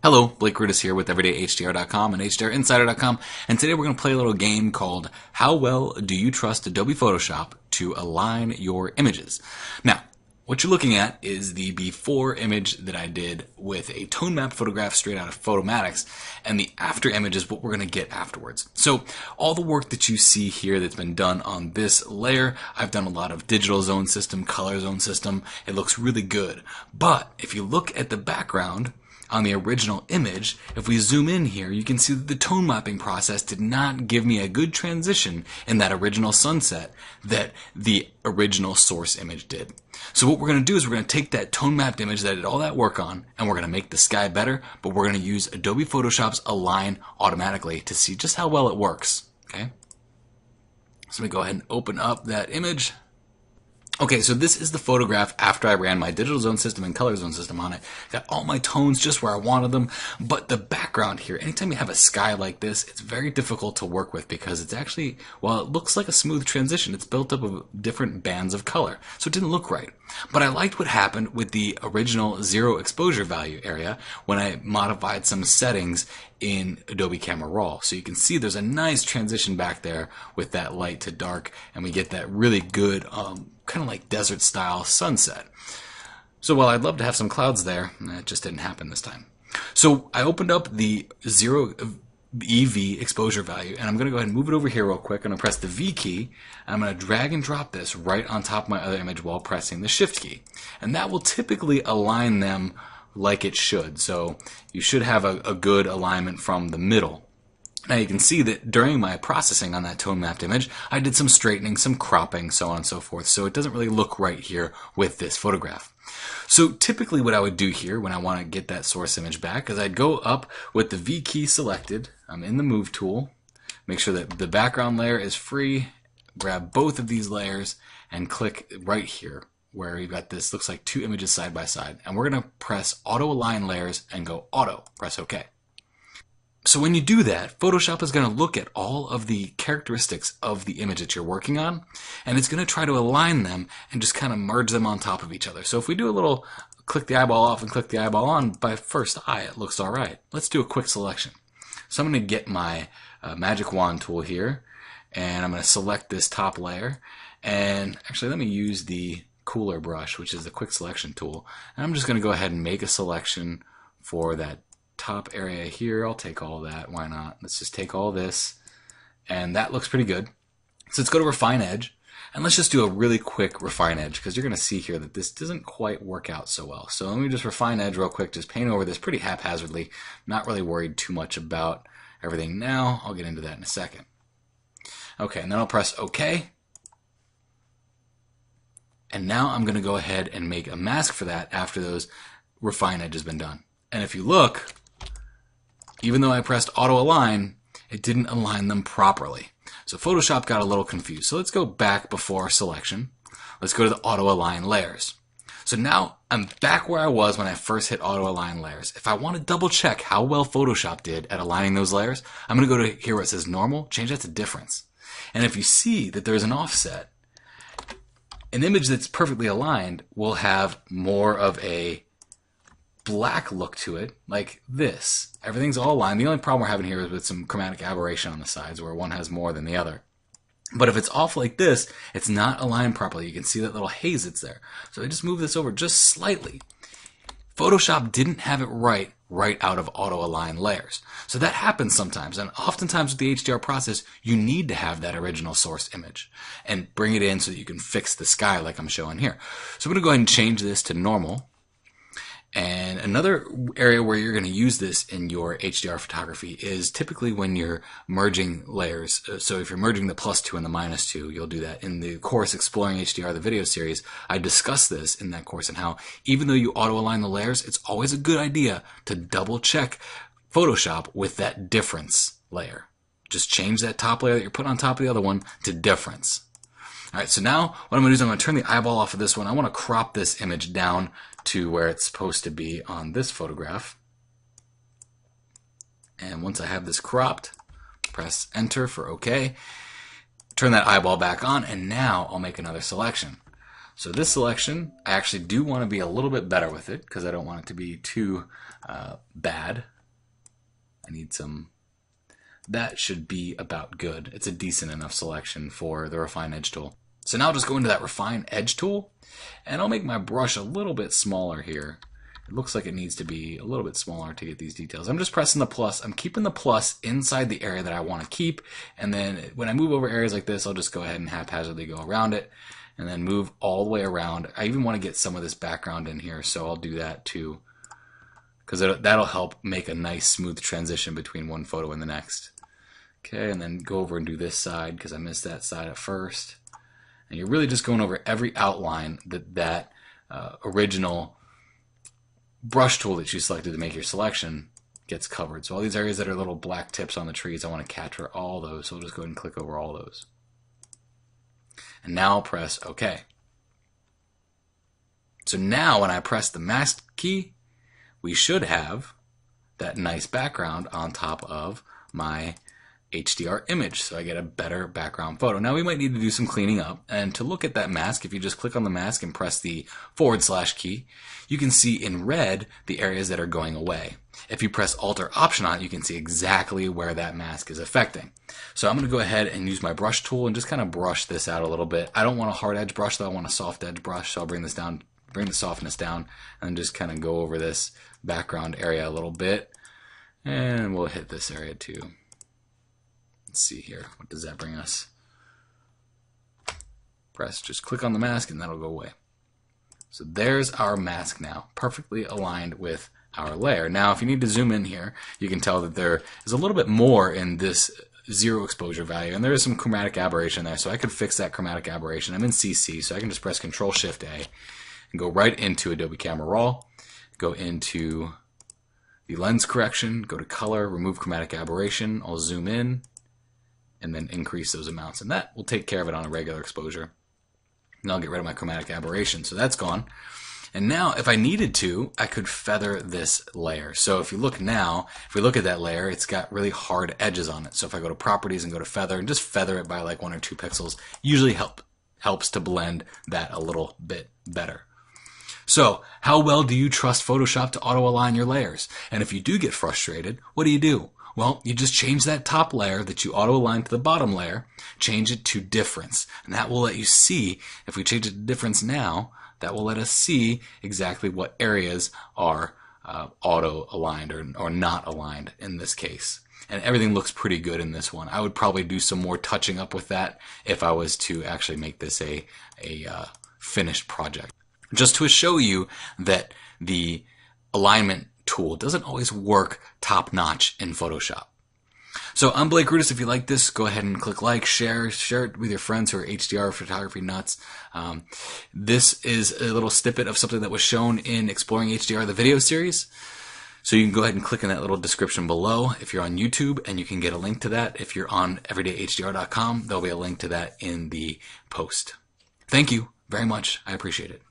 Hello, Blake Rudis here with EverydayHDR.com and HDRinsider.com, and today we're going to play a little game called How Well Do You Trust Adobe Photoshop to Align Your Images? Now, what you're looking at is the before image that I did with a tone map photograph straight out of Photomatix, and the after image is what we're going to get afterwards. So all the work that you see here that's been done on this layer, I've done a lot of digital zone system, color zone system. It looks really good. But if you look at the background, on the original image, if we zoom in here, you can see that the tone mapping process did not give me a good transition in that original sunset that the original source image did. So what we're going to do is we're going to take that tone mapped image that I did all that work on, and we're going to make the sky better, but we're going to use Adobe Photoshop's Align automatically to see just how well it works. Okay? So let me go ahead and open up that image. Okay, so this is the photograph after I ran my digital zone system and color zone system on it. Got all my tones just where I wanted them, but the background here, anytime you have a sky like this, it's very difficult to work with because it's actually, while it looks like a smooth transition, it's built up of different bands of color, so it didn't look right. But I liked what happened with the original zero exposure value area when I modified some settings in Adobe Camera Raw. So you can see there's a nice transition back there with that light to dark, and we get that really good kind of like desert style sunset. So while I'd love to have some clouds there, it just didn't happen this time. So I opened up the zero EV exposure value, and I'm going to go ahead and move it over here real quick. I'm going to press the V key, and I'm going to drag and drop this right on top of my other image while pressing the Shift key. And that will typically align them like it should. So you should have a good alignment from the middle. Now you can see that during my processing on that tone mapped image, I did some straightening, some cropping, so on and so forth. So it doesn't really look right here with this photograph. So typically what I would do here when I want to get that source image back is I'd go up with the V key selected. I'm in the move tool. Make sure that the background layer is free. Grab both of these layers and click right here where you've got this, looks like two images side by side. And we're going to press auto align layers and go auto. Press OK. So when you do that, Photoshop is going to look at all of the characteristics of the image that you're working on, and it's going to try to align them and just kind of merge them on top of each other. So if we do a little click the eyeball off and click the eyeball on, by first eye it looks all right. Let's do a quick selection. So I'm going to get my magic wand tool here, and I'm going to select this top layer, and actually let me use the cooler brush, which is the quick selection tool, and I'm just going to go ahead and make a selection for that top area here. I'll take all that. Why not? Let's just take all this, and that looks pretty good. So let's go to Refine Edge, and let's just do a really quick Refine Edge because you're going to see here that this doesn't quite work out so well. So let me just Refine Edge real quick, just paint over this pretty haphazardly. Not really worried too much about everything now. I'll get into that in a second. Okay, and then I'll press OK. And now I'm going to go ahead and make a mask for that after those Refine Edge has been done. And if you look, even though I pressed auto align, it didn't align them properly. So Photoshop got a little confused. So let's go back before selection. Let's go to the auto align layers. So now I'm back where I was when I first hit auto align layers. If I want to double check how well Photoshop did at aligning those layers, I'm going to go to here where it says normal, change that to difference. And if you see that there's an offset, an image that's perfectly aligned will have more of a black look to it, like this. Everything's all aligned. The only problem we're having here is with some chromatic aberration on the sides where one has more than the other. But if it's off like this, it's not aligned properly. You can see that little haze that's there. So I just move this over just slightly. Photoshop didn't have it right out of auto align layers. So that happens sometimes, and oftentimes with the HDR process, you need to have that original source image and bring it in so that you can fix the sky like I'm showing here. So I'm going to go ahead and change this to normal. And another area where you're going to use this in your HDR photography is typically when you're merging layers. So if you're merging the +2 and the -2, you'll do that. In the course Exploring HDR, the video series, I discuss this in that course and how even though you auto-align the layers, it's always a good idea to double check Photoshop with that difference layer. Just change that top layer that you're putting on top of the other one to difference. All right, so now what I'm going to do is I'm going to turn the eyeball off of this one. I want to crop this image down to where it's supposed to be on this photograph. And once I have this cropped, press enter for OK. Turn that eyeball back on, and now I'll make another selection. So this selection, I actually do want to be a little bit better with it because I don't want it to be too bad. I need some, that should be about good. It's a decent enough selection for the Refine Edge tool. So now I'll just go into that Refine Edge tool, and I'll make my brush a little bit smaller here. It looks like it needs to be a little bit smaller to get these details. I'm just pressing the plus. I'm keeping the plus inside the area that I want to keep, and then when I move over areas like this, I'll just go ahead and haphazardly go around it, and then move all the way around. I even want to get some of this background in here, so I'll do that too, because that'll help make a nice smooth transition between one photo and the next. Okay, and then go over and do this side because I missed that side at first. And you're really just going over every outline that original brush tool that you selected to make your selection gets covered. So all these areas that are little black tips on the trees, I want to capture all those. So I'll just go ahead and click over all those. And now I'll press OK. So now when I press the mask key, we should have that nice background on top of my HDR image, so I get a better background photo. Now we might need to do some cleaning up, and to look at that mask, if you just click on the mask and press the / key, you can see in red the areas that are going away. If you press Alt or Option on it, you can see exactly where that mask is affecting. So I'm going to go ahead and use my brush tool and just kind of brush this out a little bit. I don't want a hard edge brush though, I want a soft edge brush, so I'll bring this down, bring the softness down, and just kind of go over this background area a little bit, and we'll hit this area too. Let's see here. What does that bring us? Just click on the mask and that'll go away. So there's our mask now, perfectly aligned with our layer. Now, if you need to zoom in here, you can tell that there is a little bit more in this zero exposure value, and there is some chromatic aberration there, so I could fix that chromatic aberration. I'm in CC, so I can just press Control-Shift-A and go right into Adobe Camera Raw, go into the lens correction, go to color, remove chromatic aberration. I'll zoom in, and then increase those amounts. And that will take care of it on a regular exposure. And I'll get rid of my chromatic aberration. So that's gone. And now, if I needed to, I could feather this layer. So if you look now, if we look at that layer, it's got really hard edges on it. So if I go to Properties and go to Feather, and just feather it by like 1 or 2 pixels, usually helps to blend that a little bit better. So, how well do you trust Photoshop to auto-align your layers? And if you do get frustrated, what do? Well, you just change that top layer that you auto-align to the bottom layer, change it to difference. And that will let you see, if we change it to difference now, that will let us see exactly what areas are auto-aligned or not aligned in this case. And everything looks pretty good in this one. I would probably do some more touching up with that if I was to actually make this a finished project. Just to show you that the alignment tool doesn't always work top-notch in Photoshop. So I'm Blake Rudis. If you like this, go ahead and click like, share it with your friends who are HDR photography nuts. This is a little snippet of something that was shown in Exploring HDR, the video series. So you can go ahead and click in that little description below if you're on YouTube, and you can get a link to that. If you're on everydayhdr.com, there'll be a link to that in the post. Thank you very much. I appreciate it.